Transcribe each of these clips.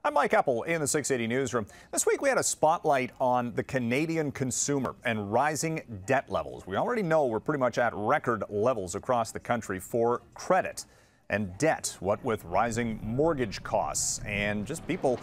I'm Mike Epple in the 680 Newsroom. This week we had a spotlight on the Canadian consumer and rising debt levels. We already know we're pretty much at record levels across the country for credit and debt, what with rising mortgage costs and just people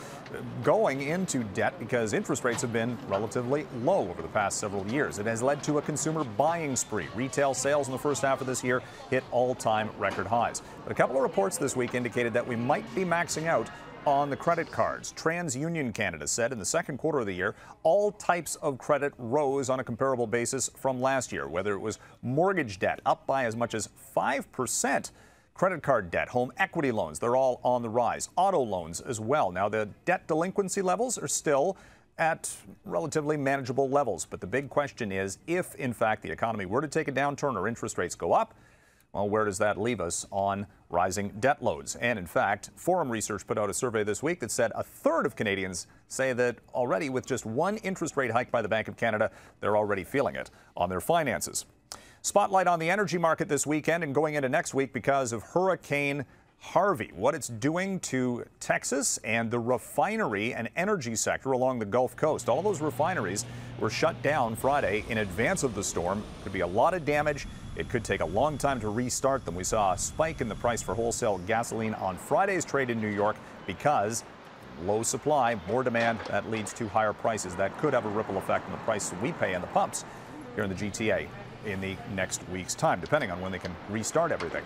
going into debt because interest rates have been relatively low over the past several years. It has led to a consumer buying spree. Retail sales in the first half of this year hit all-time record highs. But a couple of reports this week indicated that we might be maxing out on the credit cards. TransUnion Canada said in the second quarter of the year, all types of credit rose on a comparable basis from last year, whether it was mortgage debt up by as much as 5%, credit card debt, home equity loans, they're all on the rise, auto loans as well. Now, the debt delinquency levels are still at relatively manageable levels, but the big question is if, in fact, the economy were to take a downturn or interest rates go up, well, where does that leave us on rising debt loads? And in fact, Forum Research put out a survey this week that said a third of Canadians say that already with just one interest rate hike by the Bank of Canada, they're already feeling it on their finances. Spotlight on the energy market this weekend and going into next week because of Hurricane Harvey, what it's doing to Texas and the refinery and energy sector along the Gulf Coast. All of those refineries were shut down Friday in advance of the storm. Could be a lot of damage. It could take a long time to restart them. We saw a spike in the price for wholesale gasoline on Friday's trade in New York because low supply, more demand, that leads to higher prices. That could have a ripple effect on the price we pay in the pumps here in the GTA in the next week's time, depending on when they can restart everything.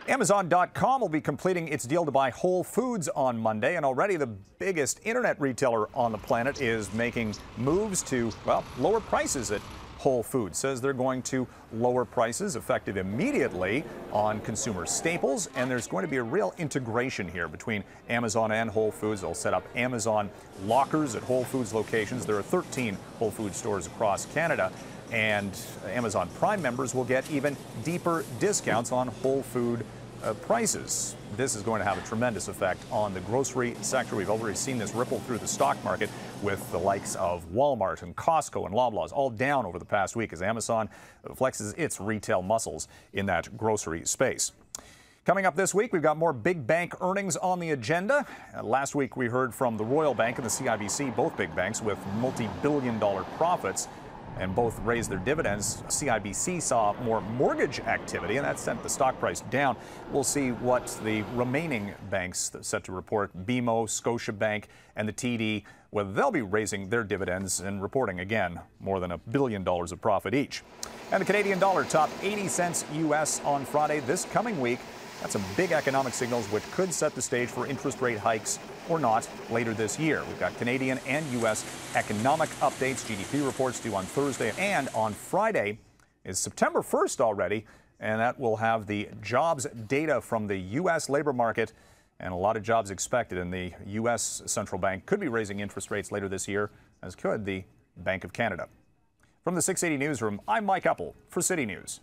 Amazon.com will be completing its deal to buy Whole Foods on Monday, and already the biggest internet retailer on the planet is making moves to, well, lower prices at Whole Foods. Says they're going to lower prices effective immediately on consumer staples, and there's going to be a real integration here between Amazon and Whole Foods. They'll set up Amazon lockers at Whole Foods locations. There are 13 Whole Foods stores across Canada, and Amazon Prime members will get even deeper discounts on Whole Food prices. This is going to have a tremendous effect on the grocery sector. We've already seen this ripple through the stock market with the likes of Walmart and Costco and Loblaws all down over the past week as Amazon flexes its retail muscles in that grocery space. Coming up this week, we've got more big bank earnings on the agenda. Last week, we heard from the Royal Bank and the CIBC, both big banks with multi-billion-dollar profits, and both raised their dividends. CIBC saw more mortgage activity, and that sent the stock price down. We'll see what the remaining banks set to report, BMO, Scotiabank, and the TD, whether they'll be raising their dividends and reporting, again, more than $1 billion of profit each. And the Canadian dollar topped 80 cents U.S. on Friday. This coming week, that's some big economic signals which could set the stage for interest rate hikes or not later this year. We've got Canadian and U.S. economic updates, GDP reports due on Thursday, and on Friday is September 1st already, and that will have the jobs data from the U.S. labor market, and a lot of jobs expected. And the U.S. Central Bank could be raising interest rates later this year, as could the Bank of Canada. From the 680 Newsroom, I'm Mike Epple for City News.